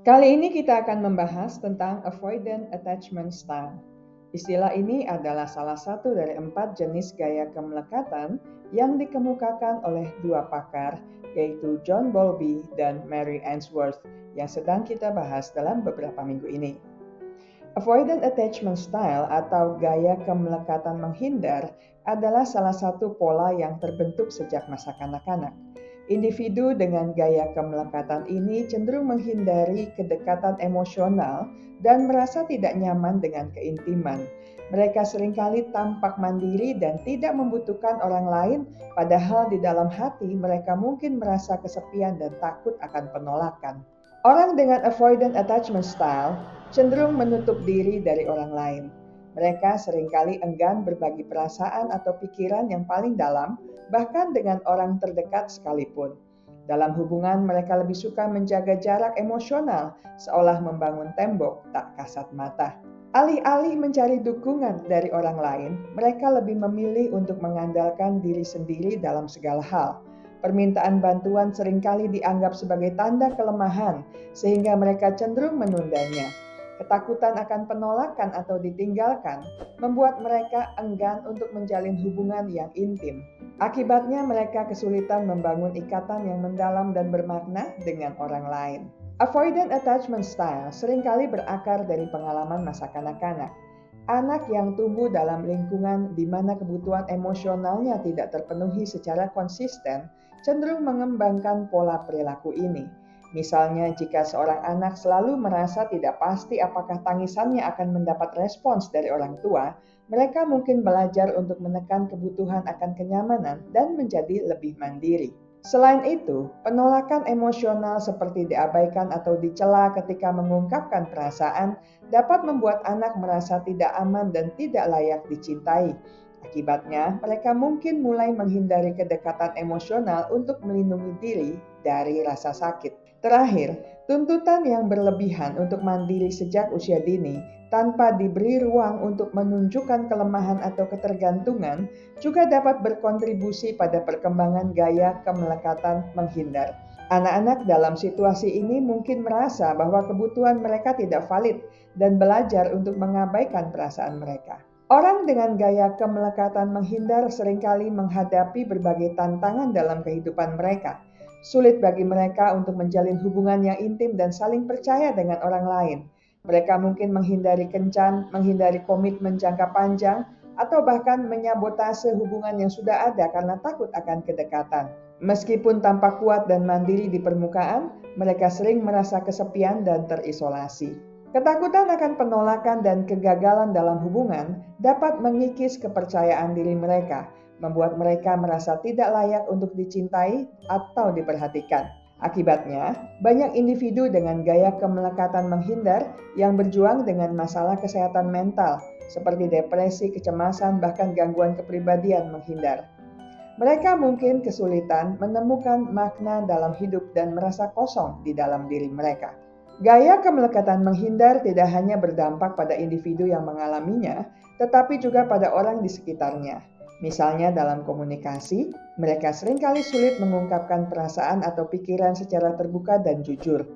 Kali ini kita akan membahas tentang avoidant attachment style. Istilah ini adalah salah satu dari 4 jenis gaya kemelekatan yang dikemukakan oleh dua pakar, yaitu John Bowlby dan Mary Ainsworth, yang sedang kita bahas dalam beberapa minggu ini. Avoidant attachment style atau gaya kemelekatan menghindar adalah salah satu pola yang terbentuk sejak masa kanak-kanak. Individu dengan gaya kemelekatan ini cenderung menghindari kedekatan emosional dan merasa tidak nyaman dengan keintiman. Mereka seringkali tampak mandiri dan tidak membutuhkan orang lain, padahal di dalam hati mereka mungkin merasa kesepian dan takut akan penolakan. Orang dengan avoidant attachment style cenderung menutup diri dari orang lain. Mereka seringkali enggan berbagi perasaan atau pikiran yang paling dalam, bahkan dengan orang terdekat sekalipun. Dalam hubungan, mereka lebih suka menjaga jarak emosional, seolah membangun tembok tak kasat mata. Alih-alih mencari dukungan dari orang lain, mereka lebih memilih untuk mengandalkan diri sendiri dalam segala hal. Permintaan bantuan seringkali dianggap sebagai tanda kelemahan, sehingga mereka cenderung menundanya. Ketakutan akan penolakan atau ditinggalkan membuat mereka enggan untuk menjalin hubungan yang intim. Akibatnya mereka kesulitan membangun ikatan yang mendalam dan bermakna dengan orang lain. Avoidant attachment style seringkali berakar dari pengalaman masa kanak-kanak. Anak yang tumbuh dalam lingkungan di mana kebutuhan emosionalnya tidak terpenuhi secara konsisten cenderung mengembangkan pola perilaku ini. Misalnya, jika seorang anak selalu merasa tidak pasti apakah tangisannya akan mendapat respons dari orang tua, mereka mungkin belajar untuk menekan kebutuhan akan kenyamanan dan menjadi lebih mandiri. Selain itu, penolakan emosional seperti diabaikan atau dicela ketika mengungkapkan perasaan dapat membuat anak merasa tidak aman dan tidak layak dicintai. Akibatnya, mereka mungkin mulai menghindari kedekatan emosional untuk melindungi diri dari rasa sakit. Terakhir, tuntutan yang berlebihan untuk mandiri sejak usia dini tanpa diberi ruang untuk menunjukkan kelemahan atau ketergantungan juga dapat berkontribusi pada perkembangan gaya kemelekatan menghindar. Anak-anak dalam situasi ini mungkin merasa bahwa kebutuhan mereka tidak valid dan belajar untuk mengabaikan perasaan mereka. Orang dengan gaya kemelekatan menghindar seringkali menghadapi berbagai tantangan dalam kehidupan mereka. Sulit bagi mereka untuk menjalin hubungan yang intim dan saling percaya dengan orang lain. Mereka mungkin menghindari kencan, menghindari komitmen jangka panjang, atau bahkan menyabotase hubungan yang sudah ada karena takut akan kedekatan. Meskipun tampak kuat dan mandiri di permukaan, mereka sering merasa kesepian dan terisolasi. Ketakutan akan penolakan dan kegagalan dalam hubungan dapat mengikis kepercayaan diri mereka, membuat mereka merasa tidak layak untuk dicintai atau diperhatikan. Akibatnya, banyak individu dengan gaya kemelekatan menghindar yang berjuang dengan masalah kesehatan mental, seperti depresi, kecemasan, bahkan gangguan kepribadian menghindar. Mereka mungkin kesulitan menemukan makna dalam hidup dan merasa kosong di dalam diri mereka. Gaya kemelekatan menghindar tidak hanya berdampak pada individu yang mengalaminya, tetapi juga pada orang di sekitarnya. Misalnya dalam komunikasi, mereka seringkali sulit mengungkapkan perasaan atau pikiran secara terbuka dan jujur.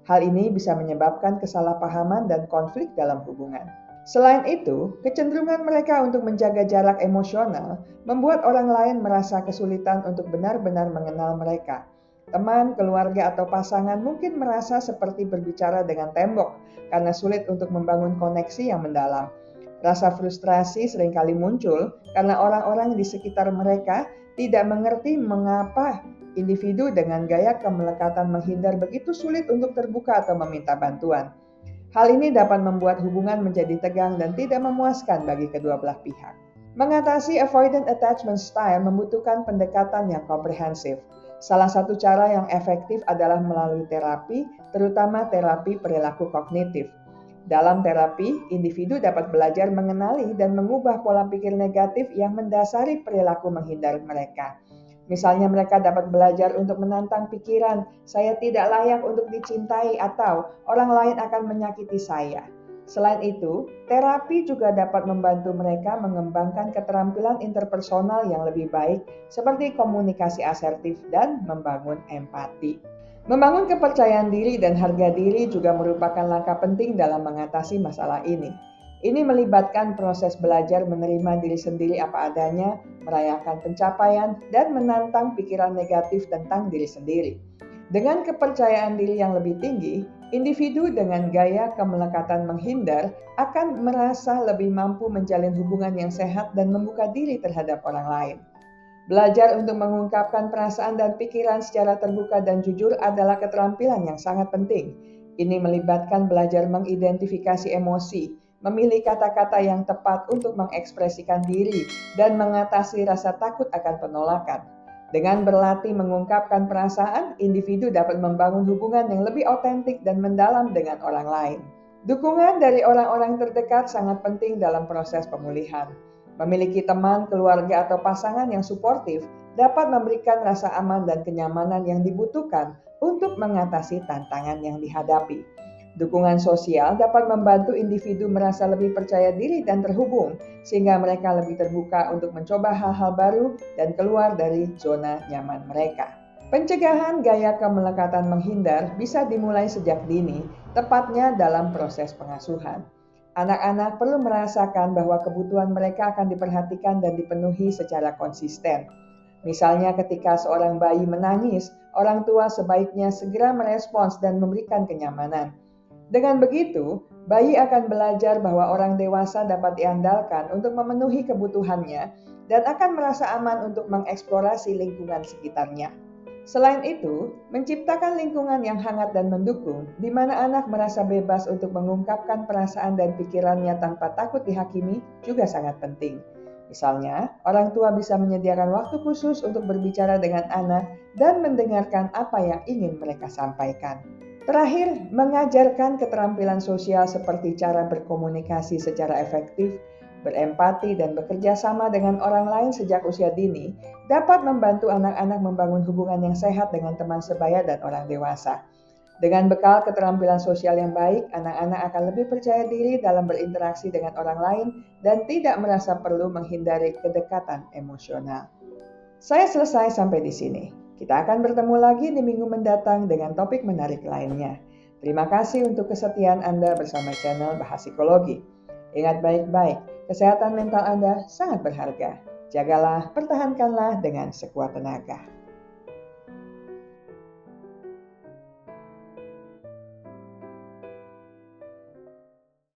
Hal ini bisa menyebabkan kesalahpahaman dan konflik dalam hubungan. Selain itu, kecenderungan mereka untuk menjaga jarak emosional membuat orang lain merasa kesulitan untuk benar-benar mengenal mereka. Teman, keluarga, atau pasangan mungkin merasa seperti berbicara dengan tembok karena sulit untuk membangun koneksi yang mendalam. Rasa frustrasi seringkali muncul karena orang-orang di sekitar mereka tidak mengerti mengapa individu dengan gaya kemelekatan menghindar begitu sulit untuk terbuka atau meminta bantuan. Hal ini dapat membuat hubungan menjadi tegang dan tidak memuaskan bagi kedua belah pihak. Mengatasi avoidant attachment style membutuhkan pendekatan yang komprehensif. Salah satu cara yang efektif adalah melalui terapi, terutama terapi perilaku kognitif. Dalam terapi, individu dapat belajar mengenali dan mengubah pola pikir negatif yang mendasari perilaku menghindar mereka. Misalnya mereka dapat belajar untuk menantang pikiran, saya tidak layak untuk dicintai atau orang lain akan menyakiti saya. Selain itu, terapi juga dapat membantu mereka mengembangkan keterampilan interpersonal yang lebih baik seperti komunikasi asertif dan membangun empati. Membangun kepercayaan diri dan harga diri juga merupakan langkah penting dalam mengatasi masalah ini. Ini melibatkan proses belajar menerima diri sendiri apa adanya, merayakan pencapaian, dan menantang pikiran negatif tentang diri sendiri. Dengan kepercayaan diri yang lebih tinggi, individu dengan gaya kemelekatan menghindar akan merasa lebih mampu menjalin hubungan yang sehat dan membuka diri terhadap orang lain. Belajar untuk mengungkapkan perasaan dan pikiran secara terbuka dan jujur adalah keterampilan yang sangat penting. Ini melibatkan belajar mengidentifikasi emosi, memilih kata-kata yang tepat untuk mengekspresikan diri, dan mengatasi rasa takut akan penolakan. Dengan berlatih mengungkapkan perasaan, individu dapat membangun hubungan yang lebih otentik dan mendalam dengan orang lain. Dukungan dari orang-orang terdekat sangat penting dalam proses pemulihan. Memiliki teman, keluarga, atau pasangan yang suportif dapat memberikan rasa aman dan kenyamanan yang dibutuhkan untuk mengatasi tantangan yang dihadapi. Dukungan sosial dapat membantu individu merasa lebih percaya diri dan terhubung, sehingga mereka lebih terbuka untuk mencoba hal-hal baru dan keluar dari zona nyaman mereka. Pencegahan gaya kemelekatan menghindar bisa dimulai sejak dini, tepatnya dalam proses pengasuhan. Anak-anak perlu merasakan bahwa kebutuhan mereka akan diperhatikan dan dipenuhi secara konsisten. Misalnya ketika seorang bayi menangis, orang tua sebaiknya segera merespons dan memberikan kenyamanan. Dengan begitu, bayi akan belajar bahwa orang dewasa dapat diandalkan untuk memenuhi kebutuhannya dan akan merasa aman untuk mengeksplorasi lingkungan sekitarnya. Selain itu, menciptakan lingkungan yang hangat dan mendukung, di mana anak merasa bebas untuk mengungkapkan perasaan dan pikirannya tanpa takut dihakimi, juga sangat penting. Misalnya, orang tua bisa menyediakan waktu khusus untuk berbicara dengan anak dan mendengarkan apa yang ingin mereka sampaikan. Terakhir, mengajarkan keterampilan sosial seperti cara berkomunikasi secara efektif, berempati, dan bekerja sama dengan orang lain sejak usia dini dapat membantu anak-anak membangun hubungan yang sehat dengan teman sebaya dan orang dewasa. Dengan bekal keterampilan sosial yang baik, anak-anak akan lebih percaya diri dalam berinteraksi dengan orang lain dan tidak merasa perlu menghindari kedekatan emosional. Saya selesai sampai di sini. Kita akan bertemu lagi di minggu mendatang dengan topik menarik lainnya. Terima kasih untuk kesetiaan Anda bersama channel Bahas Psikologi. Ingat baik-baik, kesehatan mental Anda sangat berharga. Jagalah, pertahankanlah dengan sekuat tenaga.